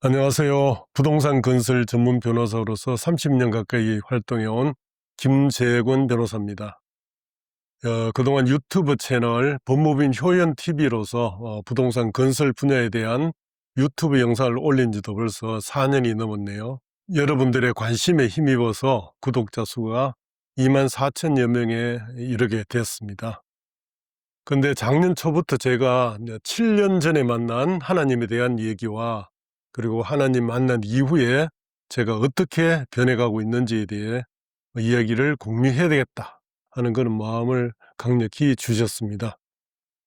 안녕하세요. 부동산 건설 전문 변호사로서 30년 가까이 활동해온 김재권 변호사입니다. 그동안 유튜브 채널 법무부인 효연TV로서 부동산 건설 분야에 대한 유튜브 영상을 올린 지도 벌써 4년이 넘었네요. 여러분들의 관심에 힘입어서 구독자 수가 24,000여 명에 이르게 됐습니다. 근데 작년 초부터 제가 7년 전에 만난 하나님에 대한 얘기와 그리고 하나님 만난 이후에 제가 어떻게 변해가고 있는지에 대해 이야기를 공유해야 되겠다 하는 그런 마음을 강력히 주셨습니다.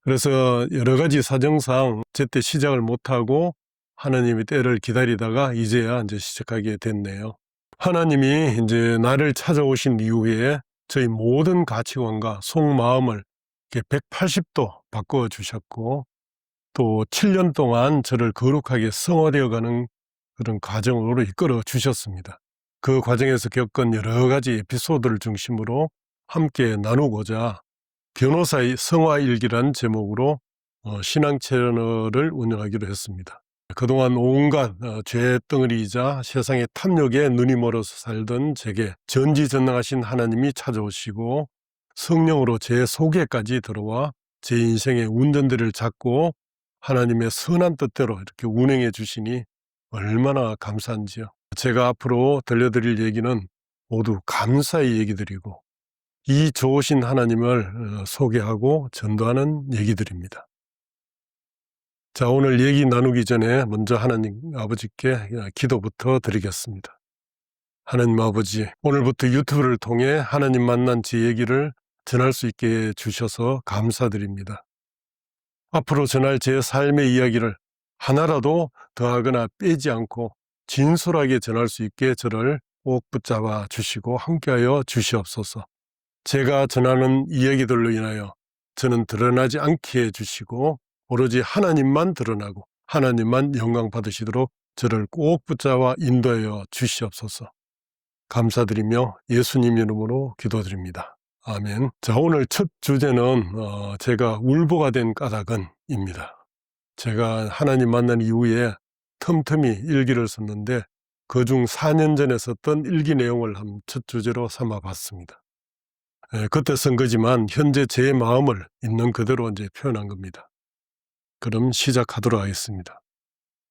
그래서 여러 가지 사정상 제때 시작을 못하고 하나님의 때를 기다리다가 이제야 이제 시작하게 됐네요. 하나님이 이제 나를 찾아오신 이후에 저희 모든 가치관과 속마음을 180도 바꿔 주셨고, 또 7년 동안 저를 거룩하게 성화되어 가는 그런 과정으로 이끌어 주셨습니다. 그 과정에서 겪은 여러 가지 에피소드를 중심으로 함께 나누고자 변호사의 성화일기란 제목으로 신앙 채널을 운영하기로 했습니다. 그동안 온갖 죄덩어리이자 세상의 탐욕에 눈이 멀어서 살던 제게 전지전능하신 하나님이 찾아오시고 성령으로 제 속에까지 들어와 제 인생의 운전대를 잡고 하나님의 선한 뜻대로 이렇게 운행해 주시니 얼마나 감사한지요. 제가 앞으로 들려드릴 얘기는 모두 감사의 얘기들이고 이 좋으신 하나님을 소개하고 전도하는 얘기들입니다. 자, 오늘 얘기 나누기 전에 먼저 하나님 아버지께 기도부터 드리겠습니다. 하나님 아버지, 오늘부터 유튜브를 통해 하나님 만난 제 얘기를 전할 수 있게 해 주셔서 감사드립니다. 앞으로 전할 제 삶의 이야기를 하나라도 더하거나 빼지 않고 진솔하게 전할 수 있게 저를 꼭 붙잡아 주시고 함께하여 주시옵소서. 제가 전하는 이야기들로 인하여 저는 드러나지 않게 해주시고 오로지 하나님만 드러나고 하나님만 영광 받으시도록 저를 꼭 붙잡아 인도하여 주시옵소서. 감사드리며 예수님 이름으로 기도드립니다. 아멘. 자, 오늘 첫 주제는 제가 울보가 된 까닭은입니다. 제가 하나님 만난 이후에 틈틈이 일기를 썼는데 그중 4년 전에 썼던 일기 내용을 첫 주제로 삼아봤습니다. 그때 쓴 거지만 현재 제 마음을 있는 그대로 이제 표현한 겁니다. 그럼 시작하도록 하겠습니다.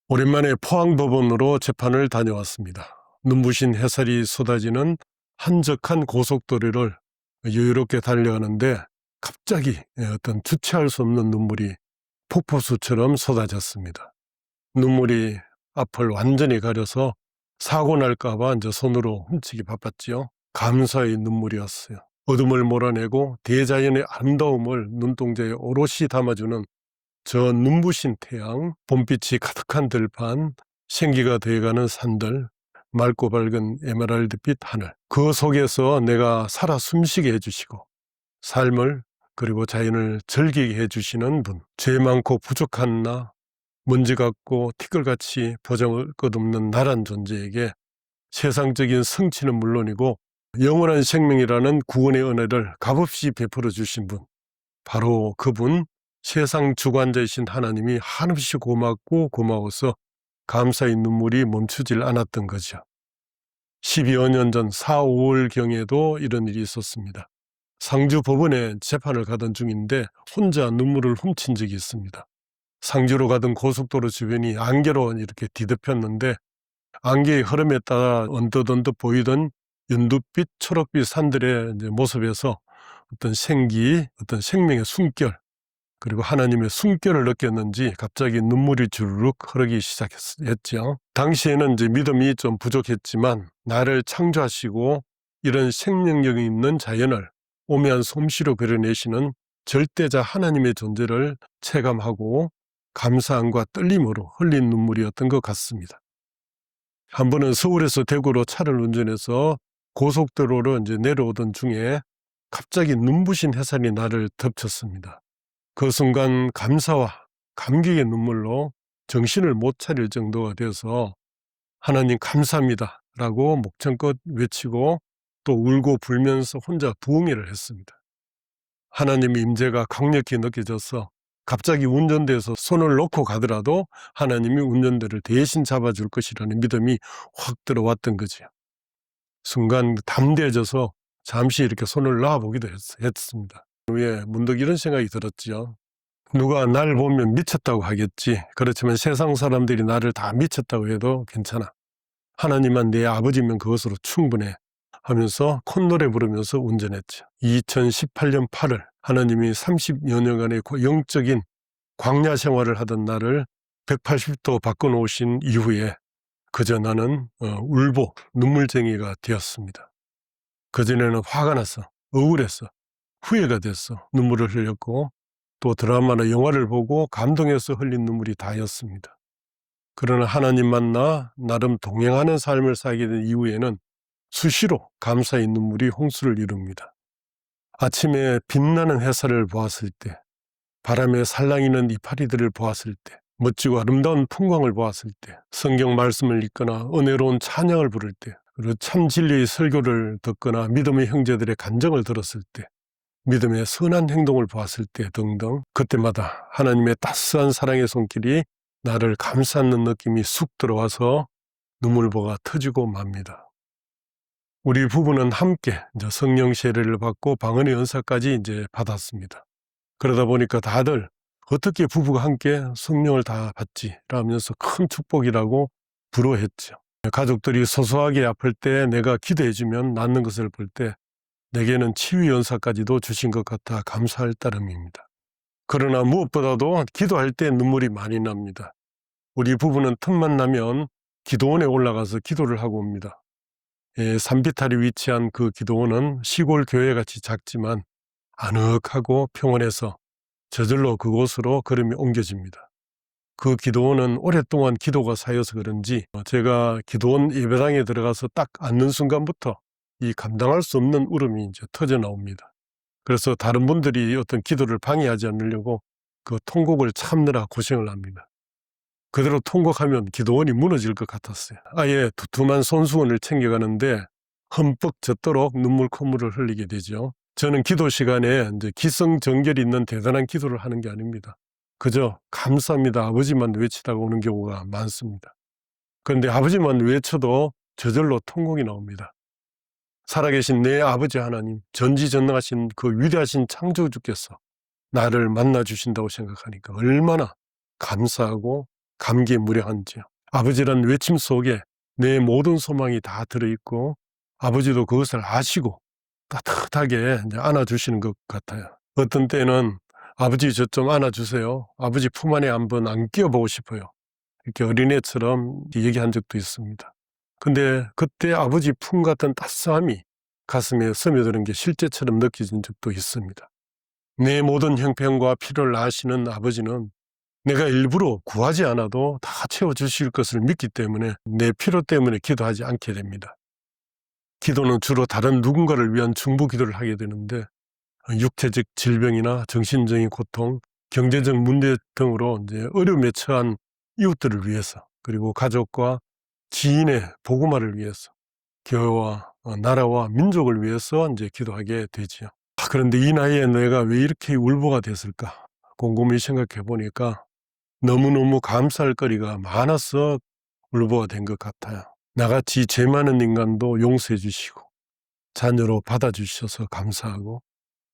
오랜만에 포항법원으로 재판을 다녀왔습니다. 눈부신 햇살이 쏟아지는 한적한 고속도로를 여유롭게 달려가는데 갑자기 어떤 주체할 수 없는 눈물이 폭포수처럼 쏟아졌습니다. 눈물이 앞을 완전히 가려서 사고 날까 봐 이제 손으로 훔치기 바빴지요. 감사의 눈물이었어요. 어둠을 몰아내고 대자연의 아름다움을 눈동자에 오롯이 담아주는 저 눈부신 태양, 봄빛이 가득한 들판, 생기가 되어가는 산들, 맑고 밝은 에메랄드빛 하늘, 그 속에서 내가 살아 숨쉬게 해주시고 삶을 그리고 자연을 즐기게 해주시는 분, 죄 많고 부족한 나, 먼지 같고 티끌같이 보잘 것 없는 나란 존재에게 세상적인 성취는 물론이고 영원한 생명이라는 구원의 은혜를 값없이 베풀어 주신 분, 바로 그분, 세상 주관자이신 하나님이 한없이 고맙고 고마워서 감사의 눈물이 멈추질 않았던 거죠. 12여 년 전 4, 5월경에도 이런 일이 있었습니다. 상주 법원에 재판을 가던 중인데 혼자 눈물을 훔친 적이 있습니다. 상주로 가던 고속도로 주변이 안개로 이렇게 뒤덮였는데 안개의 흐름에 따라 언뜻언뜻 보이던 연두빛, 초록빛 산들의 모습에서 어떤 생기, 어떤 생명의 숨결, 그리고 하나님의 숨결을 느꼈는지 갑자기 눈물이 주르륵 흐르기 시작했죠. 당시에는 이제 믿음이 좀 부족했지만 나를 창조하시고 이런 생명력 있는 자연을 오묘한 솜씨로 그려내시는 절대자 하나님의 존재를 체감하고 감사함과 떨림으로 흘린 눈물이었던 것 같습니다. 한 번은 서울에서 대구로 차를 운전해서 고속도로로 이제 내려오던 중에 갑자기 눈부신 햇살이 나를 덮쳤습니다. 그 순간 감사와 감격의 눈물로 정신을 못 차릴 정도가 되어서 하나님 감사합니다 라고 목청껏 외치고 또 울고 불면서 혼자 부흥회를 했습니다. 하나님의 임재가 강력히 느껴져서 갑자기 운전대에서 손을 놓고 가더라도 하나님이 운전대를 대신 잡아줄 것이라는 믿음이 확 들어왔던 거죠. 순간 담대해져서 잠시 이렇게 손을 놔보기도 했습니다. 후에 문득 이런 생각이 들었지요. 누가 날 보면 미쳤다고 하겠지. 그렇지만 세상 사람들이 나를 다 미쳤다고 해도 괜찮아. 하나님만 내 아버지면 그것으로 충분해 하면서 콧노래 부르면서 운전했죠. 2018년 8월 하나님이 30여 년간의 영적인 광야 생활을 하던 나를 180도 바꿔놓으신 이후에 그저 나는 울보, 눈물쟁이가 되었습니다. 그전에는 화가 났어, 억울했어, 후회가 됐어, 눈물을 흘렸고 또 드라마나 영화를 보고 감동해서 흘린 눈물이 다였습니다. 그러나 하나님 만나 나름 동행하는 삶을 살게 된 이후에는 수시로 감사의 눈물이 홍수를 이룹니다. 아침에 빛나는 햇살을 보았을 때, 바람에 살랑이는 이파리들을 보았을 때, 멋지고 아름다운 풍광을 보았을 때, 성경 말씀을 읽거나 은혜로운 찬양을 부를 때, 그리고 참 진리의 설교를 듣거나 믿음의 형제들의 간증을 들었을 때, 믿음의 선한 행동을 보았을 때 등등 그때마다 하나님의 따스한 사랑의 손길이 나를 감싸는 느낌이 쑥 들어와서 눈물보가 터지고 맙니다. 우리 부부는 함께 성령 세례를 받고 방언의 은사까지 받았습니다. 그러다 보니까 다들 어떻게 부부가 함께 성령을 다 받지? 라면서 큰 축복이라고 부러워했죠. 가족들이 소소하게 아플 때 내가 기도해주면 낫는 것을 볼 때 내게는 치유 연사까지도 주신 것 같아 감사할 따름입니다. 그러나 무엇보다도 기도할 때 눈물이 많이 납니다. 우리 부부는 틈만 나면 기도원에 올라가서 기도를 하고 옵니다. 산비탈이 위치한 그 기도원은 시골 교회같이 작지만 아늑하고 평온해서 저절로 그곳으로 걸음이 옮겨집니다. 그 기도원은 오랫동안 기도가 쌓여서 그런지 제가 기도원 예배당에 들어가서 딱 앉는 순간부터 이 감당할 수 없는 울음이 터져 나옵니다. 그래서 다른 분들이 어떤 기도를 방해하지 않으려고 그 통곡을 참느라 고생을 합니다. 그대로 통곡하면 기도원이 무너질 것 같았어요. 아예 두툼한 손수건을 챙겨가는데 흠뻑 젖도록 눈물 콧물을 흘리게 되죠. 저는 기도 시간에 기승전결이 있는 대단한 기도를 하는 게 아닙니다. 그저 감사합니다 아버지만 외치다가 오는 경우가 많습니다. 그런데 아버지만 외쳐도 저절로 통곡이 나옵니다. 살아계신 내 아버지 하나님, 전지전능하신 그 위대하신 창조주께서 나를 만나주신다고 생각하니까 얼마나 감사하고 감개무량한지요. 아버지란 외침 속에 내 모든 소망이 다 들어있고 아버지도 그것을 아시고 따뜻하게 안아주시는 것 같아요. 어떤 때는 아버지 저 좀 안아주세요. 아버지 품 안에 한번 안겨보고 싶어요. 이렇게 어린애처럼 얘기한 적도 있습니다. 근데 그때 아버지 품 같은 따스함이 가슴에 스며드는 게 실제처럼 느껴진 적도 있습니다. 내 모든 형편과 필요를 아시는 아버지는 내가 일부러 구하지 않아도 다 채워주실 것을 믿기 때문에 내 필요 때문에 기도하지 않게 됩니다. 기도는 주로 다른 누군가를 위한 중보 기도를 하게 되는데 육체적 질병이나 정신적인 고통, 경제적 문제 등으로 어려움에 처한 이웃들을 위해서 그리고 가족과 지인의 복음화를 위해서 교회와 나라와 민족을 위해서 기도하게 되지요. 그런데 이 나이에 내가 왜 이렇게 울보가 됐을까? 곰곰이 생각해 보니까 너무너무 감사할 거리가 많아서 울보가 된 것 같아요. 나같이 죄 많은 인간도 용서해 주시고 자녀로 받아주셔서 감사하고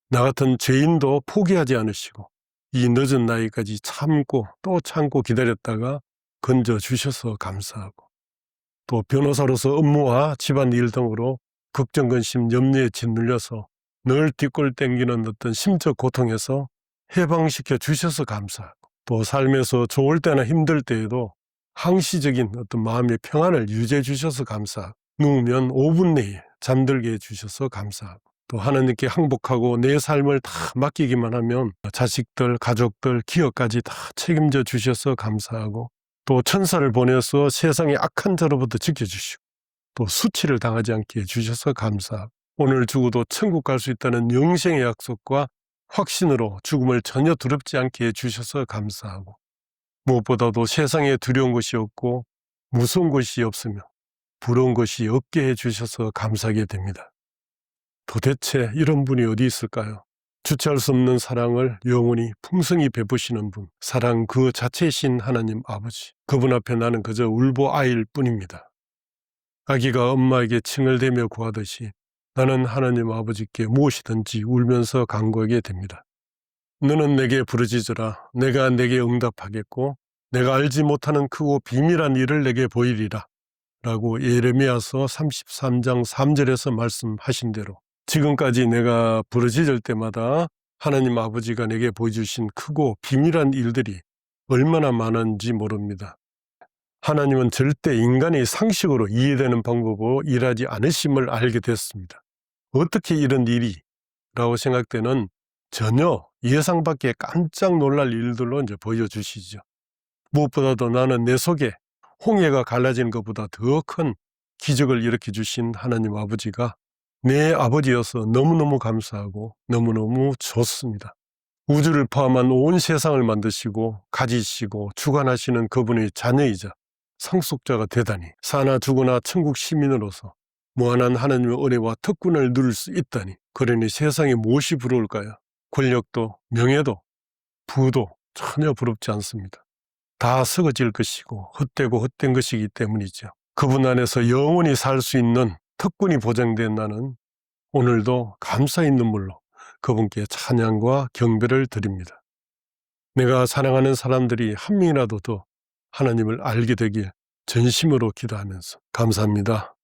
나 같은 죄인도 포기하지 않으시고 이 늦은 나이까지 참고 또 참고 기다렸다가 건져주셔서 감사하고 또 변호사로서 업무와 집안일 등으로 걱정, 근심, 염려에 짓눌려서 늘 뒷골 땡기는 어떤 심적 고통에서 해방시켜 주셔서 감사하고 또 삶에서 좋을 때나 힘들 때에도 항시적인 어떤 마음의 평안을 유지해 주셔서 감사하고 누우면 5분 내에 잠들게 해주셔서 감사하고 또 하나님께 항복하고 내 삶을 다 맡기기만 하면 자식들, 가족들, 기업까지 다 책임져 주셔서 감사하고 또 천사를 보내서 세상의 악한 자로부터 지켜주시고 또 수치를 당하지 않게 해주셔서 감사하고 오늘 죽어도 천국 갈 수 있다는 영생의 약속과 확신으로 죽음을 전혀 두렵지 않게 해주셔서 감사하고 무엇보다도 세상에 두려운 것이 없고 무서운 것이 없으며 부러운 것이 없게 해주셔서 감사하게 됩니다. 도대체 이런 분이 어디 있을까요? 주체할 수 없는 사랑을 영원히 풍성히 베푸시는 분, 사랑 그 자체이신 하나님 아버지, 그분 앞에 나는 그저 울보 아이일 뿐입니다. 아기가 엄마에게 칭얼대며 구하듯이 나는 하나님 아버지께 무엇이든지 울면서 간구하게 됩니다. 너는 내게 부르짖으라. 내가 내게 응답하겠고 내가 알지 못하는 크고 비밀한 일을 내게 보이리라. 라고 예레미야서 33장 3절에서 말씀하신 대로 지금까지 내가 부르짖을 때마다 하나님 아버지가 내게 보여주신 크고 비밀한 일들이 얼마나 많은지 모릅니다. 하나님은 절대 인간의 상식으로 이해되는 방법으로 일하지 않으심을 알게 됐습니다. 어떻게 이런 일이? 라고 생각되는 전혀 예상 밖의 깜짝 놀랄 일들로 이제 보여주시죠. 무엇보다도 나는 내 속에 홍해가 갈라지는 것보다 더 큰 기적을 일으켜 주신 하나님 아버지가 내 아버지여서 너무너무 감사하고 너무너무 좋습니다. 우주를 포함한 온 세상을 만드시고 가지시고 주관하시는 그분의 자녀이자 상속자가 되다니, 사나 죽으나 천국 시민으로서 무한한 하나님의 은혜와 특권을 누릴 수 있다니, 그러니 세상에 무엇이 부러울까요? 권력도 명예도 부도 전혀 부럽지 않습니다. 다 썩어질 것이고 헛되고 헛된 것이기 때문이죠. 그분 안에서 영원히 살 수 있는 특권이 보장된 나는 오늘도 감사의 눈물로 그분께 찬양과 경배를 드립니다. 내가 사랑하는 사람들이 한 명이라도 더 하나님을 알게 되길 전심으로 기도하면서 감사합니다.